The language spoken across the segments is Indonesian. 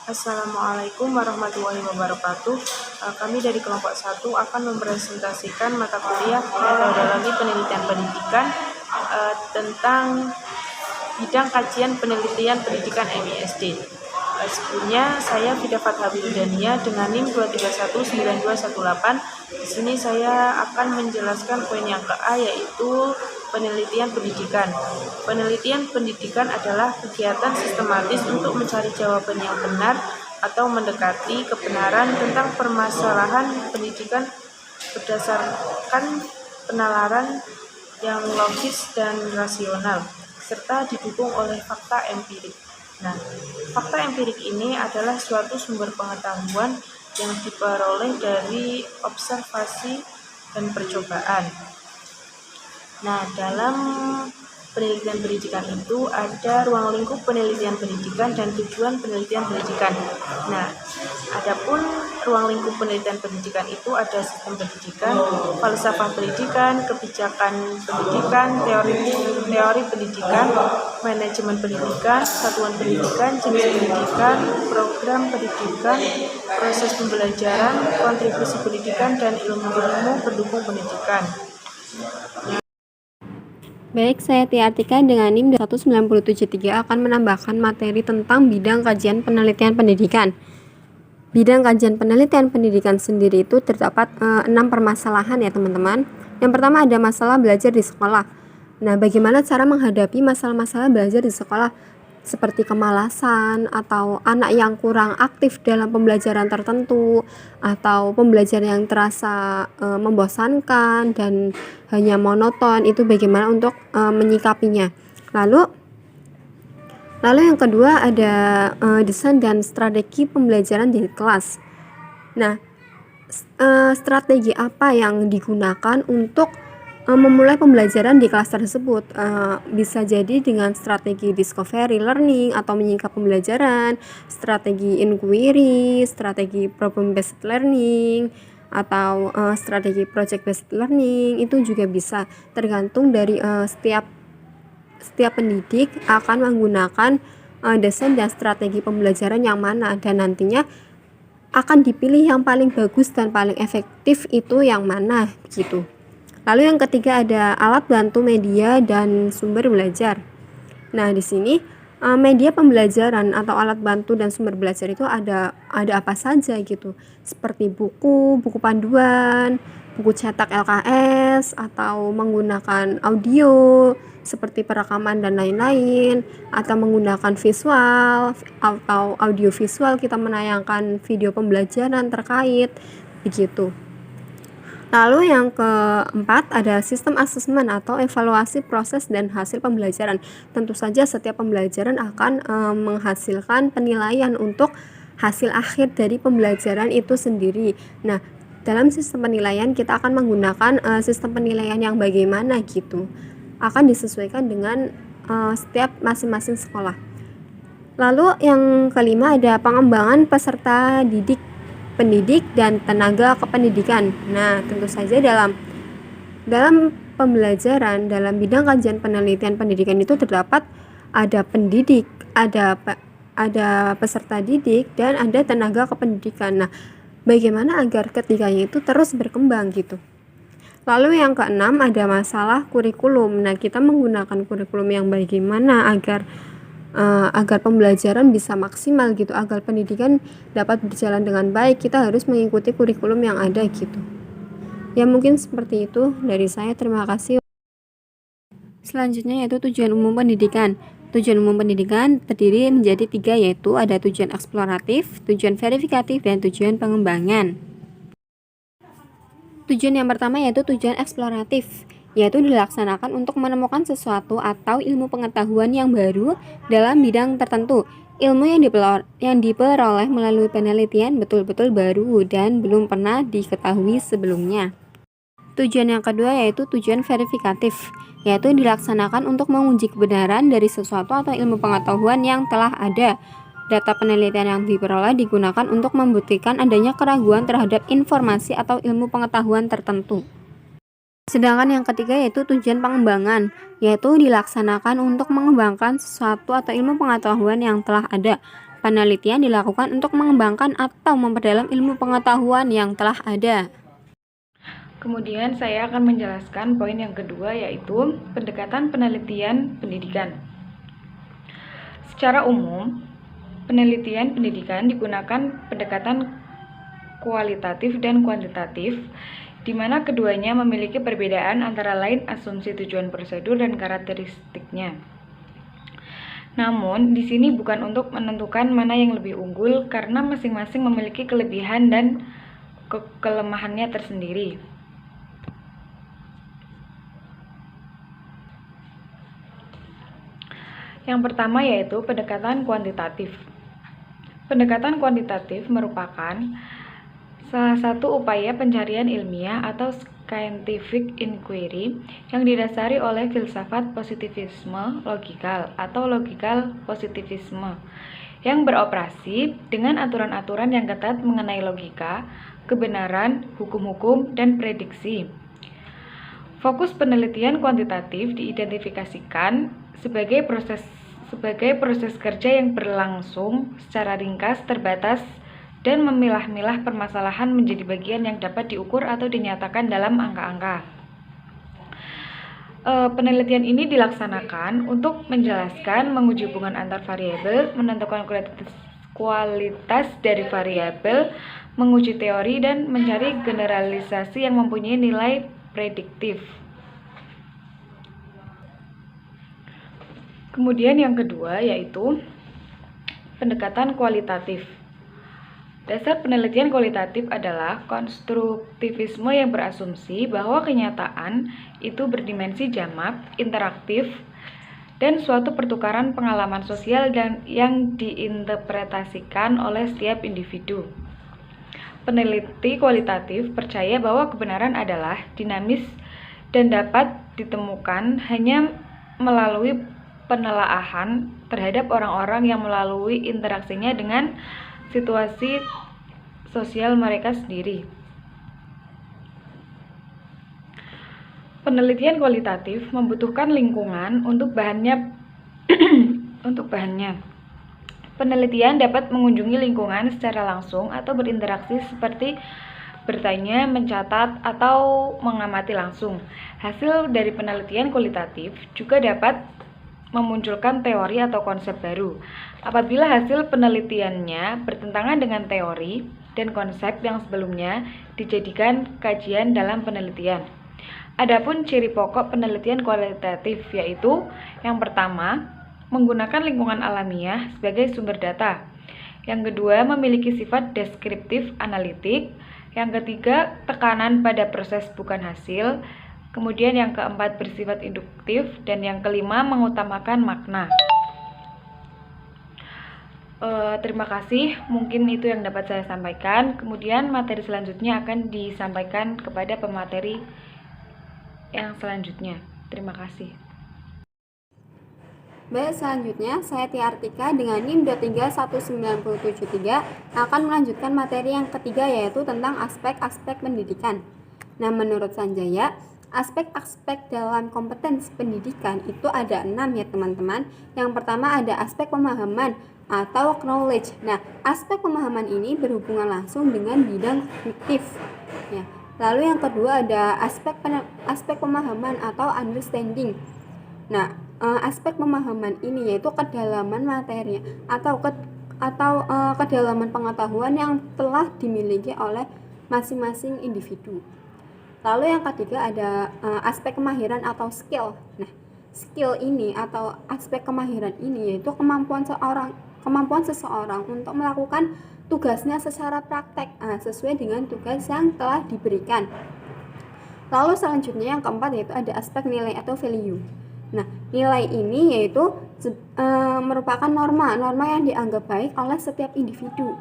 Assalamualaikum warahmatullahi wabarakatuh. Kami dari kelompok 1 akan mempresentasikan mata kuliah metodologi penelitian pendidikan tentang bidang kajian penelitian pendidikan MISD. Sebelumnya saya Fida Fathabildania dengan NIM 2319218. Di sini saya akan menjelaskan poin yang ke-A, yaitu penelitian pendidikan. Penelitian pendidikan adalah kegiatan sistematis untuk mencari jawaban yang benar atau mendekati kebenaran tentang permasalahan pendidikan berdasarkan penalaran yang logis dan rasional, serta didukung oleh fakta empirik. Nah, fakta empirik ini adalah suatu sumber pengetahuan yang diperoleh dari observasi dan percobaan. Nah, dalam penelitian pendidikan itu ada ruang lingkup penelitian pendidikan dan tujuan penelitian pendidikan. Nah, adapun ruang lingkup penelitian pendidikan itu ada sistem pendidikan, falsafah pendidikan, kebijakan pendidikan, teori pendidikan, manajemen pendidikan, satuan pendidikan, jenis pendidikan, program pendidikan, proses pembelajaran, kontribusi pendidikan, dan ilmu-ilmu pendukung pendidikan. Baik, saya Tia Artika dengan NIM 19773 akan menambahkan materi tentang bidang kajian penelitian pendidikan. Bidang kajian penelitian pendidikan sendiri itu terdapat 6 permasalahan ya teman-teman. Yang pertama ada masalah belajar di sekolah. Nah, bagaimana cara menghadapi masalah-masalah belajar di sekolah seperti kemalasan atau anak yang kurang aktif dalam pembelajaran tertentu atau pembelajaran yang terasa membosankan dan hanya monoton, itu bagaimana untuk menyikapinya. Lalu yang kedua ada desain dan strategi pembelajaran di kelas. Nah, strategi apa yang digunakan untuk memulai pembelajaran di kelas tersebut? Bisa jadi dengan strategi discovery learning atau menyingkap pembelajaran, strategi inquiry, strategi problem based learning, atau strategi project based learning. Itu juga bisa, tergantung dari setiap pendidik akan menggunakan desain dan strategi pembelajaran yang mana, dan nantinya akan dipilih yang paling bagus dan paling efektif itu yang mana gitu. Lalu yang ketiga ada alat bantu media dan sumber belajar. Nah, di sini media pembelajaran atau alat bantu dan sumber belajar itu ada apa saja gitu. Seperti buku panduan, buku cetak LKS, atau menggunakan audio seperti perekaman dan lain-lain, atau menggunakan visual atau audio visual, kita menayangkan video pembelajaran terkait begitu. Lalu yang keempat ada sistem asesmen atau evaluasi proses dan hasil pembelajaran. Tentu saja setiap pembelajaran akan menghasilkan penilaian untuk hasil akhir dari pembelajaran itu sendiri. Nah, dalam sistem penilaian kita akan menggunakan sistem penilaian yang bagaimana gitu. Akan disesuaikan dengan setiap masing-masing sekolah. Lalu yang kelima ada pengembangan peserta pendidik dan tenaga kependidikan. Nah, tentu saja dalam pembelajaran dalam bidang kajian penelitian pendidikan itu terdapat ada pendidik, ada peserta didik, dan ada tenaga kependidikan. Nah, bagaimana agar ketiganya itu terus berkembang gitu. Lalu yang keenam ada masalah kurikulum. Nah, kita menggunakan kurikulum yang bagaimana agar pembelajaran bisa maksimal gitu, agar pendidikan dapat berjalan dengan baik, kita harus mengikuti kurikulum yang ada gitu. Ya, mungkin seperti itu dari saya. Terima kasih. Selanjutnya yaitu tujuan umum pendidikan. Tujuan umum pendidikan terdiri menjadi 3, yaitu ada tujuan eksploratif, tujuan verifikatif, dan tujuan pengembangan. Tujuan yang pertama yaitu tujuan eksploratif, yaitu dilaksanakan untuk menemukan sesuatu atau ilmu pengetahuan yang baru dalam bidang tertentu. Ilmu yang diperoleh melalui penelitian betul-betul baru dan belum pernah diketahui sebelumnya. Tujuan yang kedua yaitu tujuan verifikatif, yaitu dilaksanakan untuk menguji kebenaran dari sesuatu atau ilmu pengetahuan yang telah ada. Data penelitian yang diperoleh digunakan untuk membuktikan adanya keraguan terhadap informasi atau ilmu pengetahuan tertentu. Sedangkan yang ketiga yaitu tujuan pengembangan, yaitu dilaksanakan untuk mengembangkan sesuatu atau ilmu pengetahuan yang telah ada. penelitian dilakukan untuk mengembangkan atau memperdalam ilmu pengetahuan yang telah ada. Kemudian saya akan menjelaskan poin yang kedua, yaitu pendekatan penelitian pendidikan. Secara umum, penelitian pendidikan digunakan pendekatan kualitatif dan kuantitatif, di mana keduanya memiliki perbedaan antara lain asumsi tujuan prosedur dan karakteristiknya. Namun, di sini bukan untuk menentukan mana yang lebih unggul karena masing-masing memiliki kelebihan dan kelemahannya tersendiri. Yang pertama yaitu pendekatan kuantitatif. Pendekatan kuantitatif merupakan salah satu upaya pencarian ilmiah atau scientific inquiry yang didasari oleh filsafat positivisme logikal atau logical positivisme yang beroperasi dengan aturan-aturan yang ketat mengenai logika, kebenaran, hukum-hukum, dan prediksi. Fokus penelitian kuantitatif diidentifikasikan sebagai proses kerja yang berlangsung secara ringkas, terbatas, dan memilah-milah permasalahan menjadi bagian yang dapat diukur atau dinyatakan dalam angka-angka. Penelitian ini dilaksanakan untuk menjelaskan, menguji hubungan antar variabel, menentukan kualitas dari variabel, menguji teori, dan mencari generalisasi yang mempunyai nilai prediktif. Kemudian yang kedua yaitu pendekatan kualitatif. Dasar penelitian kualitatif adalah konstruktivisme yang berasumsi bahwa kenyataan itu berdimensi jamak, interaktif, dan suatu pertukaran pengalaman sosial dan yang diinterpretasikan oleh setiap individu. Peneliti kualitatif percaya bahwa kebenaran adalah dinamis dan dapat ditemukan hanya melalui penelaahan terhadap orang-orang yang melalui interaksinya dengan situasi sosial mereka sendiri. Penelitian kualitatif membutuhkan lingkungan untuk bahannya. Penelitian dapat mengunjungi lingkungan secara langsung atau berinteraksi seperti bertanya, mencatat, atau mengamati langsung. Hasil dari penelitian kualitatif juga dapat memunculkan teori atau konsep baru. Apabila hasil penelitiannya bertentangan dengan teori dan konsep yang sebelumnya dijadikan kajian dalam penelitian. Adapun ciri pokok penelitian kualitatif yaitu yang pertama, menggunakan lingkungan alamiah sebagai sumber data. Yang kedua, memiliki sifat deskriptif analitik. Yang ketiga, tekanan pada proses bukan hasil. Kemudian yang keempat bersifat induktif, dan yang kelima mengutamakan makna. Terima kasih, mungkin itu yang dapat saya sampaikan. Kemudian materi selanjutnya akan disampaikan kepada pemateri yang selanjutnya. Terima kasih. Baik, selanjutnya saya Tia Artika dengan NIM 2319773 akan melanjutkan materi yang ketiga yaitu tentang aspek-aspek pendidikan. Nah, menurut Sanjaya, aspek-aspek dalam kompetensi pendidikan itu ada 6 ya teman-teman. Yang pertama ada aspek pemahaman atau knowledge. Nah, aspek pemahaman ini berhubungan langsung dengan bidang kognitif. Ya. Lalu yang kedua ada aspek pemahaman atau understanding. Nah, aspek pemahaman ini yaitu kedalaman materi atau kedalaman pengetahuan yang telah dimiliki oleh masing-masing individu. Lalu yang ketiga ada aspek kemahiran atau skill. Nah, skill ini atau aspek kemahiran ini yaitu kemampuan seseorang untuk melakukan tugasnya secara praktek sesuai dengan tugas yang telah diberikan. Lalu selanjutnya yang keempat yaitu ada aspek nilai atau value. Nah, nilai ini yaitu merupakan norma yang dianggap baik oleh setiap individu.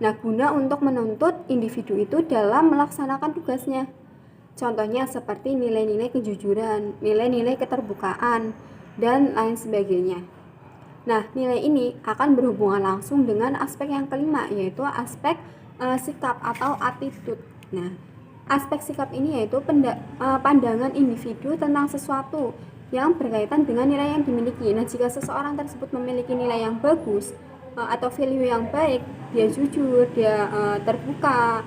Nah, guna untuk menuntut individu itu dalam melaksanakan tugasnya. Contohnya seperti nilai-nilai kejujuran, nilai-nilai keterbukaan, dan lain sebagainya. Nah, nilai ini akan berhubungan langsung dengan aspek yang kelima, yaitu aspek sikap atau attitude. Nah, aspek sikap ini yaitu pandangan individu tentang sesuatu yang berkaitan dengan nilai yang dimiliki. Nah, jika seseorang tersebut memiliki nilai yang bagus, atau value yang baik, dia jujur, dia terbuka,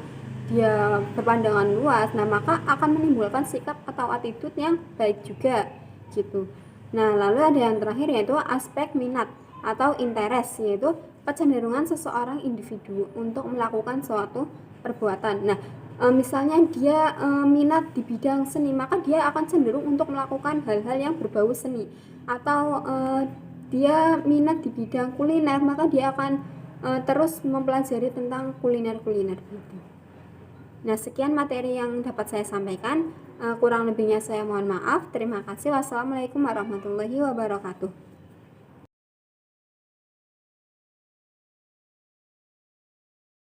dia berpandangan luas, nah maka akan menimbulkan sikap atau attitude yang baik juga gitu. Nah, lalu ada yang terakhir yaitu aspek minat atau interest, yaitu kecenderungan seseorang individu untuk melakukan suatu perbuatan. Nah, misalnya dia minat di bidang seni, maka dia akan cenderung untuk melakukan hal-hal yang berbau seni. Atau dia minat di bidang kuliner, maka dia akan terus mempelajari tentang kuliner-kuliner gitu. Nah, sekian materi yang dapat saya sampaikan. Kurang lebihnya saya mohon maaf. Terima kasih. Wassalamualaikum warahmatullahi wabarakatuh.